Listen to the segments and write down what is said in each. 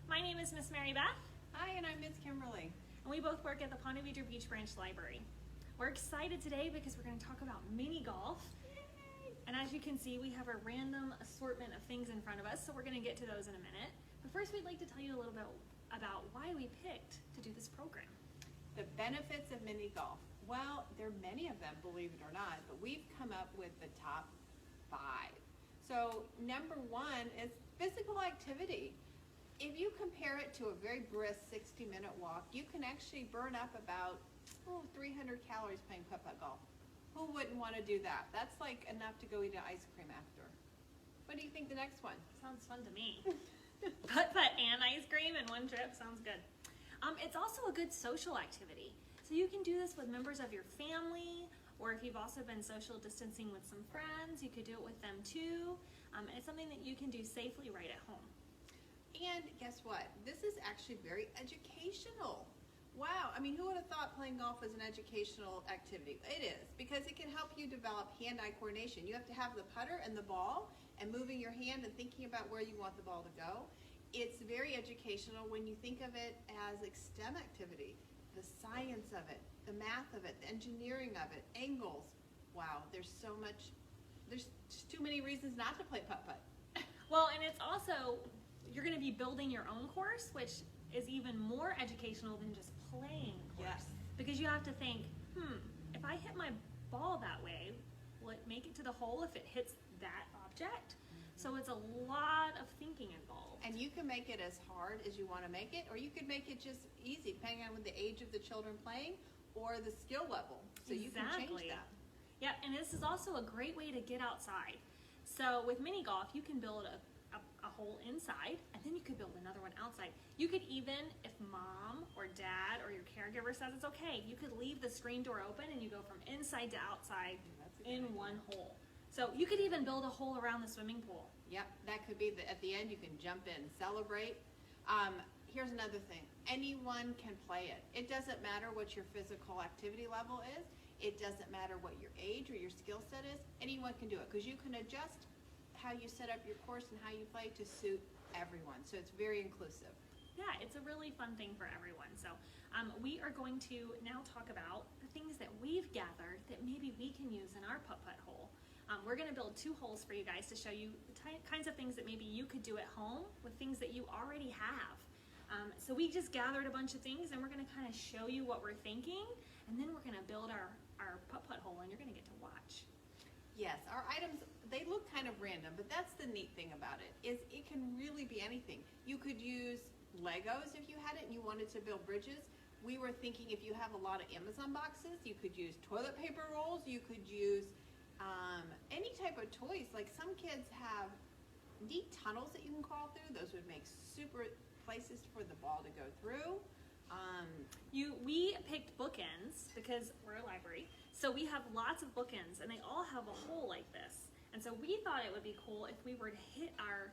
My name is Miss Maribeth. Hi, and I'm Miss Kimberley. And we both work at the Ponte Vedra Beach Branch Library. We're excited today because we're going to talk about mini golf. Yay! And as you can see, we have a random assortment of things in front of us, so we're going to get to those in a minute. But first, we'd like to tell you a little bit about why we picked to do this program. The benefits of mini golf. Well, there are many of them, believe it or not, but we've come up with the top 5. So number 1 is physical activity. If you compare it to a very brisk 60-minute walk, you can actually burn up about 300 calories playing putt-putt golf. Who wouldn't want to do that? That's like enough to go eat an ice cream after. What do you think the next one? Sounds fun to me. Putt-putt and ice cream in one trip sounds good. It's also a good social activity. So you can do this with members of your family, or if you've also been social distancing with some friends, you could do it with them too. It's something that you can do safely right at home. And guess what? This is actually very educational. Wow, I mean, who would have thought playing golf was an educational activity? It is, because it can help you develop hand-eye coordination. You have to have the putter and the ball and moving your hand and thinking about where you want the ball to go. It's very educational when you think of it as a STEM activity. The science of it, the math of it, the engineering of it, angles. Wow, there's so much, there's just too many reasons not to play putt-putt. Well, and it's also, you're going to be building your own course, which is even more educational than just playing a course. Yes. Because you have to think, if I hit my ball that way, will it make it to the hole if it hits that object? So it's a lot of thinking involved. And you can make it as hard as you want to make it, or you could make it just easy, depending on the age of the children playing or the skill level. So you can change that. Yeah, and this is also a great way to get outside. So with mini golf, you can build a hole inside, and then you could build another one outside. You could even, if mom or dad or your caregiver says it's okay, you could leave the screen door open and you go from inside to outside in one hole. So you could even build a hole around the swimming pool. Yep, that could be, at the end you can jump in and celebrate. Here's another thing. Anyone can play it. It doesn't matter what your physical activity level is. It doesn't matter what your age or your skill set is. Anyone can do it because you can adjust how you set up your course and how you play to suit everyone. So it's very inclusive. Yeah, it's a really fun thing for everyone. So we are going to now talk about the things that we've gathered that maybe we can use in our putt-putt hole. We're going to build 2 holes for you guys to show you the kinds of things that maybe you could do at home with things that you already have. So we just gathered a bunch of things and we're going to kind of show you what we're thinking, and then we're going to build our putt-putt hole and you're going to get to watch. Yes, our items, they look kind of random, but that's the neat thing about it, is it can really be anything. You could use Legos if you had it and you wanted to build bridges. We were thinking if you have a lot of Amazon boxes, you could use toilet paper rolls, you could use any type of toys. Like some kids have neat tunnels that you can crawl through. Those would make super places for the ball to go through. We picked bookends because we're a library, so we have lots of bookends and they all have a hole like this. And so we thought it would be cool if we were to hit our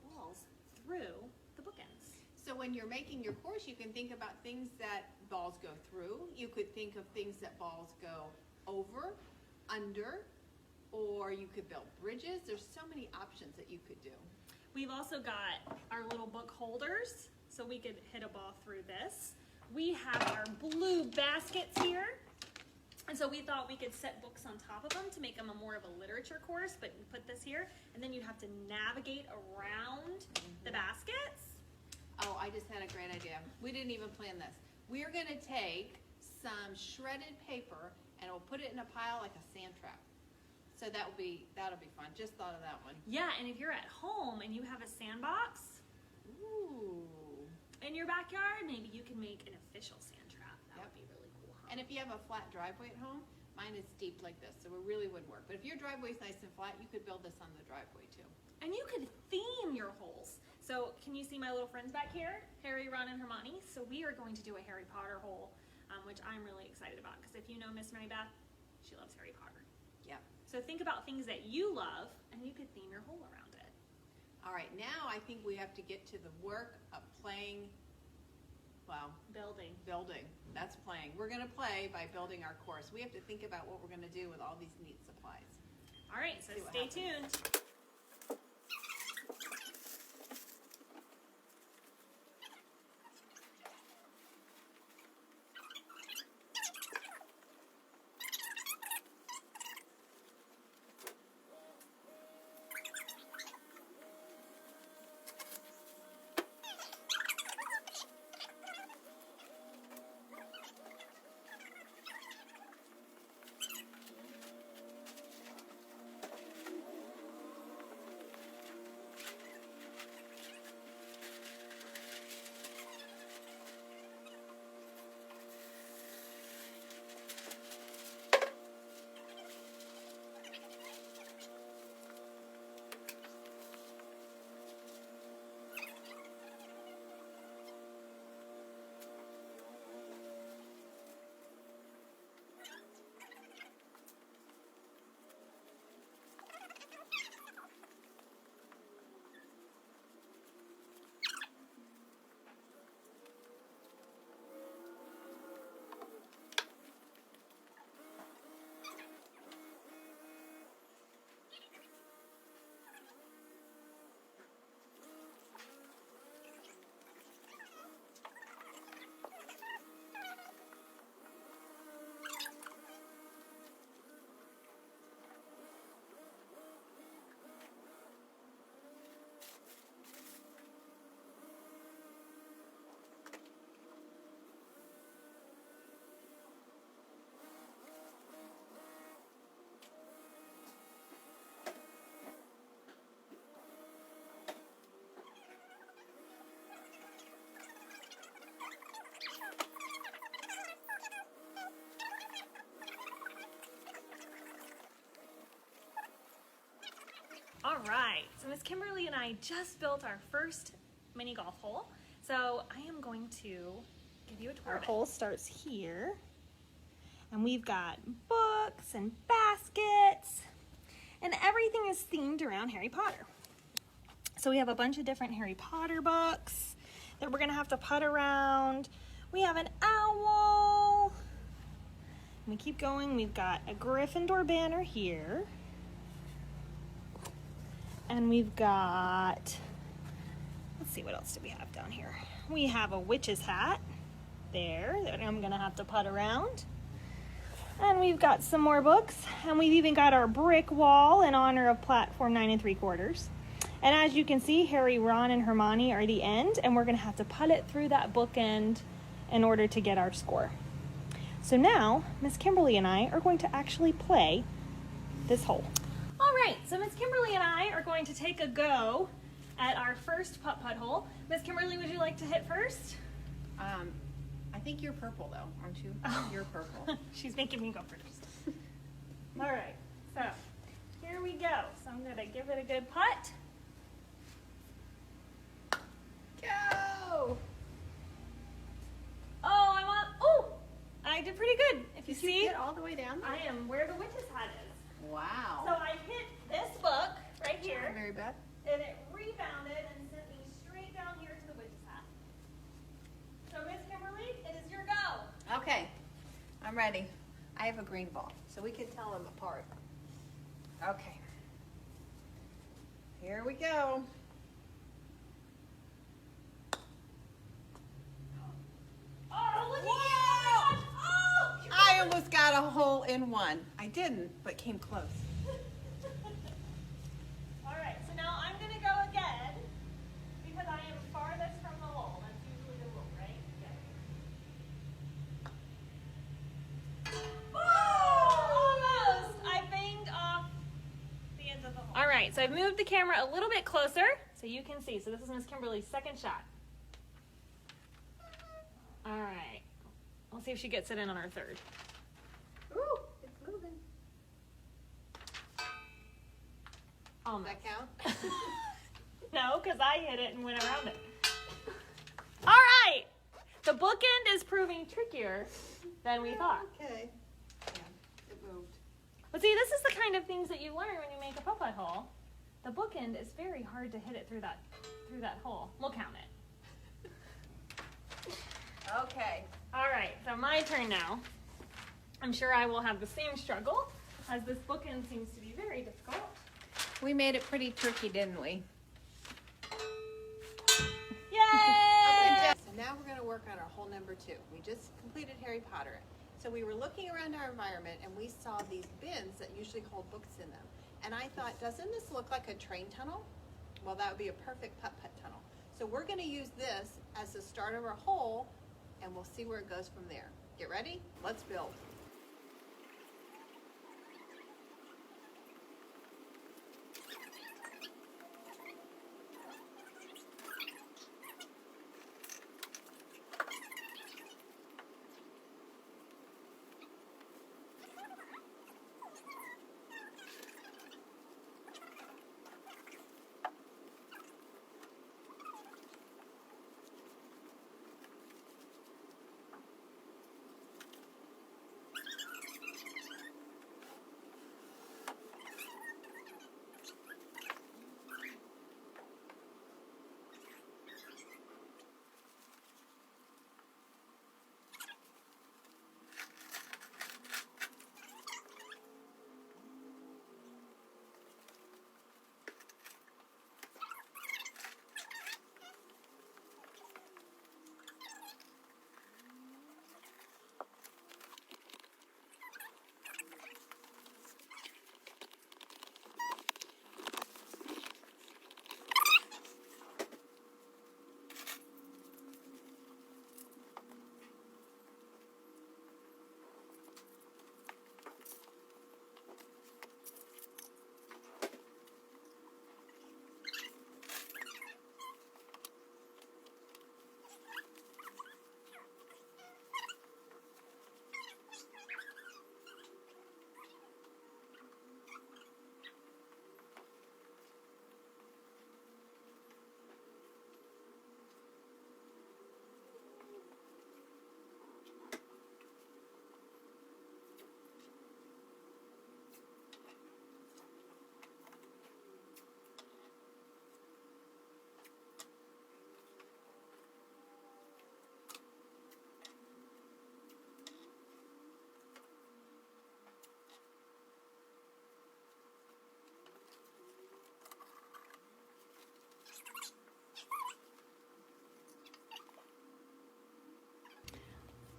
balls through the bookends. So when you're making your course, you can think about things that balls go through. You could think of things that balls go over, under, or you could build bridges. There's so many options that you could do. We've also got our little book holders, so we could hit a ball through this. We have our blue baskets here. And so we thought we could set books on top of them to make them more of a literature course, but you put this here, and then you'd have to navigate around the baskets. Oh, I just had a great idea. We didn't even plan this. We're going to take some shredded paper and we'll put it in a pile like a sand trap. So that'll be fun. Just thought of that one. Yeah, and if you're at home and you have a sandbox in your backyard, maybe you can make an official sand trap. That would be really cool, huh? And if you have a flat driveway at home, mine is steeped like this, so it really would work. But if your driveway is nice and flat, you could build this on the driveway too. And you could theme your holes. So can you see my little friends back here? Harry, Ron, and Hermione. So we are going to do a Harry Potter hole, which I'm really excited about because if you know Miss Maribeth, she loves Harry Potter. Yeah. So think about things that you love and you could theme your hole around it. All right, now I think we have to get to the work of playing, building. That's playing. We're going to play by building our course. We have to think about what we're going to do with all these neat supplies. All right, so stay tuned. All right, so Miss Kimberly and I just built our first mini golf hole. So I am going to give you a tour. Our hole starts here, and we've got books and baskets, and everything is themed around Harry Potter. So we have a bunch of different Harry Potter books that we're gonna have to putt around. We have an owl. And we keep going, we've got a Gryffindor banner here. And we've got, let's see, what else do we have down here? We have a witch's hat there that I'm gonna have to putt around. And we've got some more books, and we've even got our brick wall in honor of platform 9 3/4. And as you can see, Harry, Ron, and Hermione are the end, and we're gonna have to putt it through that bookend in order to get our score. So now, Miss Kimberly and I are going to actually play this hole. All right, so Miss Kimberly and I are going to take a go at our first putt-putt hole. Miss Kimberly, would you like to hit first? I think you're purple though, aren't you? Oh. You're purple. She's making me go first. All right, so here we go. So I'm gonna give it a good putt. Go! Oh, I did pretty good. If you Did see, you get all the way down there? I am where the witch's hat is. Wow. So I hit this book right here, Maribeth? and it rebounded and sent me straight down here to the witch's hat. So Miss Kimberly, it is your go. Okay, I'm ready. I have a green ball, so we can tell them apart. Okay. Here we go. Oh, look Whoa! at you! Oh, I almost got a hole in one. I didn't, but came close. All right, so now I'm going to go again because I am farthest from the hole. That's usually the rule, right? Yeah. Oh, almost! I banged off the end of the hole. All right, so I've moved the camera a little bit closer so you can see. So this is Miss Kimberly's second shot. All right, we'll see if she gets it in on her third. Ooh, it's moving. Almost. Does that count? No, because I hit it and went around it. All right, the bookend is proving trickier than we thought. Okay. Yeah, it moved. But see, this is the kind of things that you learn when you make a putt-putt hole. The bookend is very hard to hit it through that hole. We'll count it. Okay. All right, so my turn now. I'm sure I will have the same struggle, as this bookend seems to be very difficult. We made it pretty tricky, didn't we? Yay! So now we're going to work on our hole number 2. We just completed Harry Potter. So we were looking around our environment and we saw these bins that usually hold books in them. And I thought, doesn't this look like a train tunnel? Well, that would be a perfect putt-putt tunnel. So we're going to use this as the start of our hole, and we'll see where it goes from there. Get ready? Let's build.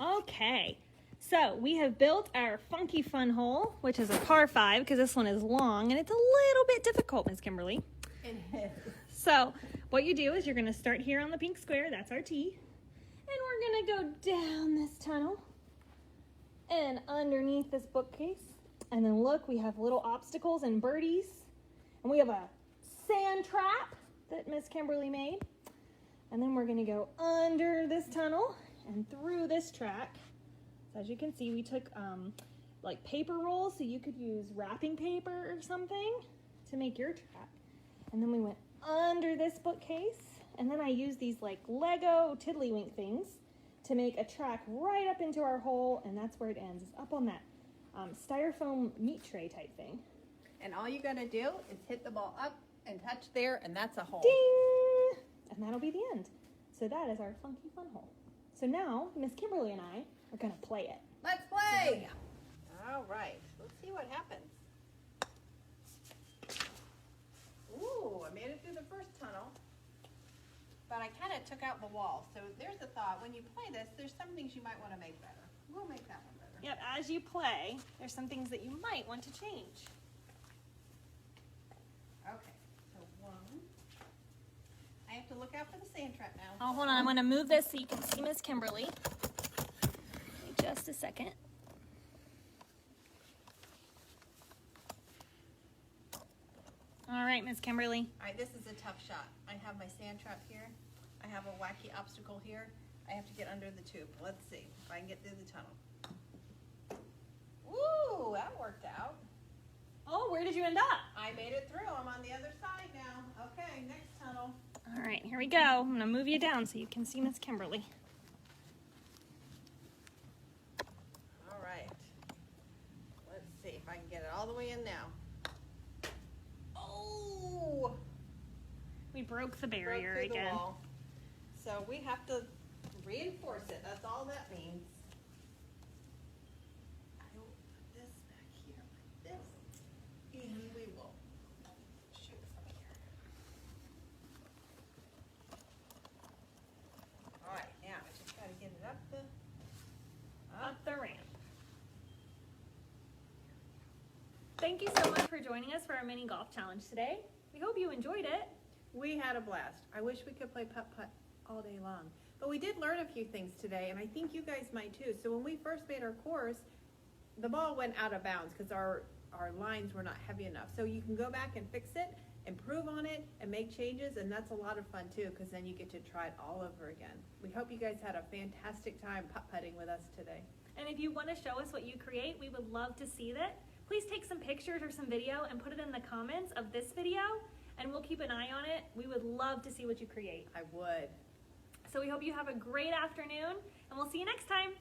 Okay, so we have built our funky fun hole, which is a par 5 because this one is long and it's a little bit difficult, Miss Kimberly. It is. So what you do is you're going to start here on the pink square, that's our tee, and we're going to go down this tunnel and underneath this bookcase. And then look, we have little obstacles and birdies, and we have a sand trap that Miss Kimberly made. And then we're going to go under this tunnel and through this track. So as you can see, we took like paper rolls, so you could use wrapping paper or something to make your track. And then we went under this bookcase, and then I used these like Lego tiddlywink things to make a track right up into our hole, and that's where it ends. It's up on that styrofoam meat tray type thing. And all you gotta do is hit the ball up and touch there, and that's a hole. Ding! And that'll be the end. So that is our funky fun hole. So now Miss Kimberly and I are gonna play it. Let's play! All right, let's see what happens. Ooh, I made it through the first tunnel, but I kind of took out the wall. So there's a thought, when you play this, there's some things you might want to make better. We'll make that one better. Yep, as you play, there's some things that you might want to change. Okay, so one. I have to look out for the sand trap now. Oh, hold on, I'm gonna move this so you can see Miss Kimberly. Wait just a second. All right, Miss Kimberly. All right, this is a tough shot. I have my sand trap here. I have a wacky obstacle here. I have to get under the tube. Let's see if I can get through the tunnel. Ooh, that worked out. Oh, where did you end up? I made it through. I'm on the other side now. Okay, next tunnel. All right, here we go. I'm gonna move you down so you can see Miss Kimberly. All right. Let's see if I can get it all the way in now. Oh! We broke the Broke barrier through the again. wall. So we have to reinforce it. That's all that means. I will put this back here like this, and we will shoot it from here. All right, now I just got to get it up Up the ramp. Thank you so much for joining us for our mini golf challenge today. We hope you enjoyed it. We had a blast. I wish we could play putt-putt all day long. But we did learn a few things today, and I think you guys might too. So when we first made our course, the ball went out of bounds because our lines were not heavy enough. So you can go back and fix it, improve on it, and make changes, and that's a lot of fun too, because then you get to try it all over again. We hope you guys had a fantastic time putt-putting with us today. And if you want to show us what you create, we would love to see that. Please take some pictures or some video and put it in the comments of this video, and we'll keep an eye on it. We would love to see what you create. I would. So we hope you have a great afternoon, and we'll see you next time.